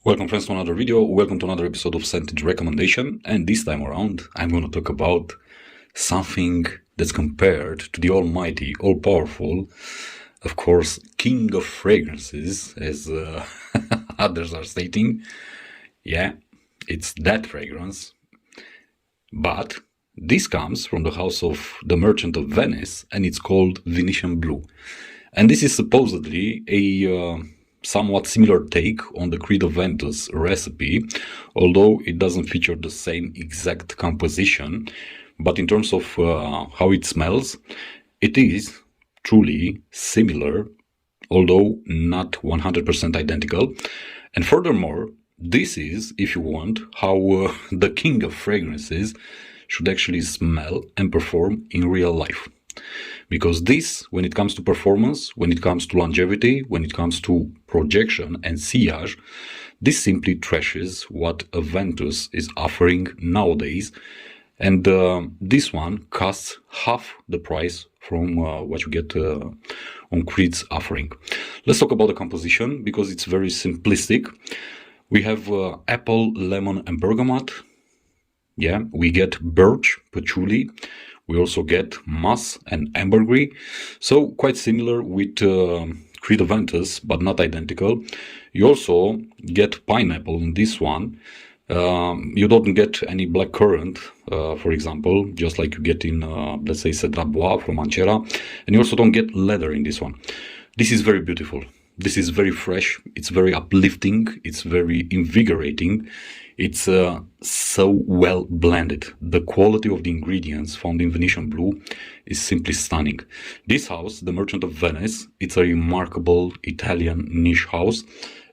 Welcome friends to another video, welcome to another episode of Scented Recommendation, and this time around I'm going to talk about something that's compared to the almighty, all-powerful, of course, king of fragrances, as others are stating. Yeah, it's that fragrance, but this comes from the house of the Merchant of Venice, and it's called Venetian Blue. And this is supposedly a somewhat similar take on the Credo Ventus recipe, although it doesn't feature the same exact composition. But in terms of how it smells, it is truly similar, although not 100% identical. And furthermore, this is, if you want, how the king of fragrances should actually smell and perform in real life. Because this, when it comes to performance, when it comes to longevity, when it comes to projection and sillage, this simply trashes what a Ventus is offering nowadays. And this one costs half the price from what you get on Creed's offering. Let's talk about the composition, because it's very simplistic. We have apple, lemon and bergamot. Yeah, we get birch, patchouli. We also get moss and ambergris, so quite similar with Credo Ventus, but not identical. You also get pineapple in this one. You don't get any blackcurrant, for example, just like you get in, let's say, Cedrat Bois from Ancera. And you also don't get leather in this one. This is very beautiful. This is very fresh. It's very uplifting. It's very invigorating. It's so well blended. The quality of the ingredients found in Venetian Blue is simply stunning. This house, the Merchant of Venice, it's a remarkable Italian niche house,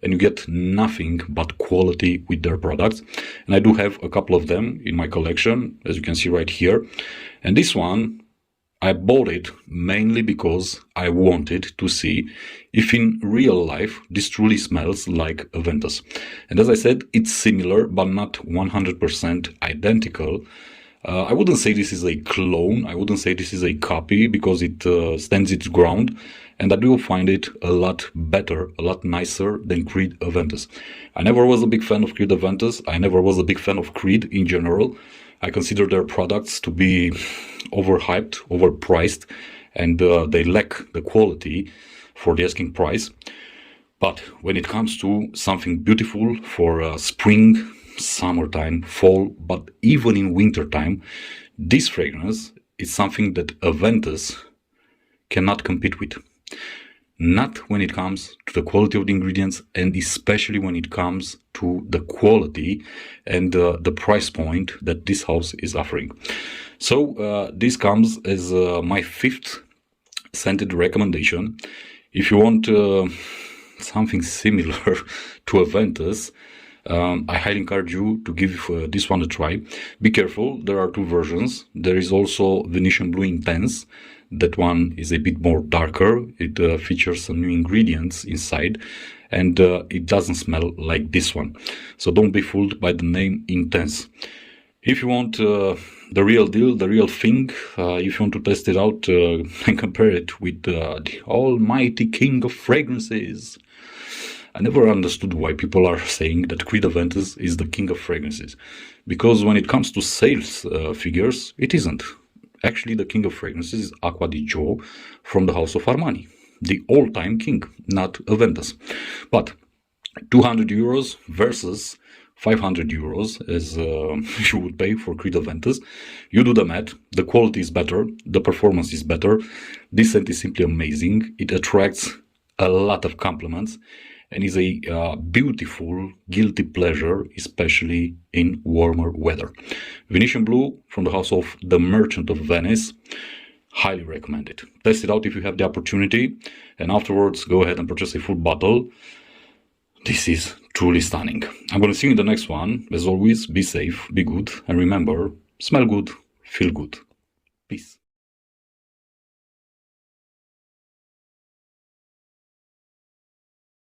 and you get nothing but quality with their products. And I do have a couple of them in my collection, as you can see right here. And this one, I bought it mainly because I wanted to see if in real life this truly smells like a Ventus. And as I said, it's similar but not 100% identical. I wouldn't say this is a clone, I wouldn't say this is a copy, because it stands its ground, and I do find it a lot better, a lot nicer than Creed Ventus. I never was a big fan of Creed Ventus, I never was a big fan of Creed in general. I consider their products to be overhyped, overpriced, and they lack the quality for the asking price. But when it comes to something beautiful for spring, summertime, fall, but even in wintertime, this fragrance is something that a Ventus cannot compete with. Not when it comes to the quality of the ingredients, and especially when it comes to the quality and the price point that this house is offering. So this comes as my fifth scented recommendation. If you want something similar to a Ventus, I highly encourage you to give this one a try. Be careful, there are two versions. There is also Venetian Blue Intense. That one is a bit more darker. It features some new ingredients inside, and it doesn't smell like this one. So don't be fooled by the name Intense. If you want the real deal, the real thing, if you want to test it out and compare it with the almighty king of fragrances, I never understood why people are saying that Creed Ventus is the king of fragrances. Because when it comes to sales figures, it isn't. Actually, the king of fragrances is Acqua di Gio from the house of Armani, the all-time king, not a Ventus. But 200 euros versus 500 euros, as you would pay for Creed Ventus. You do the math, the quality is better, the performance is better, this scent is simply amazing, it attracts a lot of compliments, and is a beautiful, guilty pleasure, especially in warmer weather. Venetian Blue from the house of the Merchant of Venice, highly recommend it. Test it out if you have the opportunity, and afterwards go ahead and purchase a full bottle. This is truly stunning. I'm going to see you in the next one. As always, be safe, be good, and remember, smell good, feel good. Peace.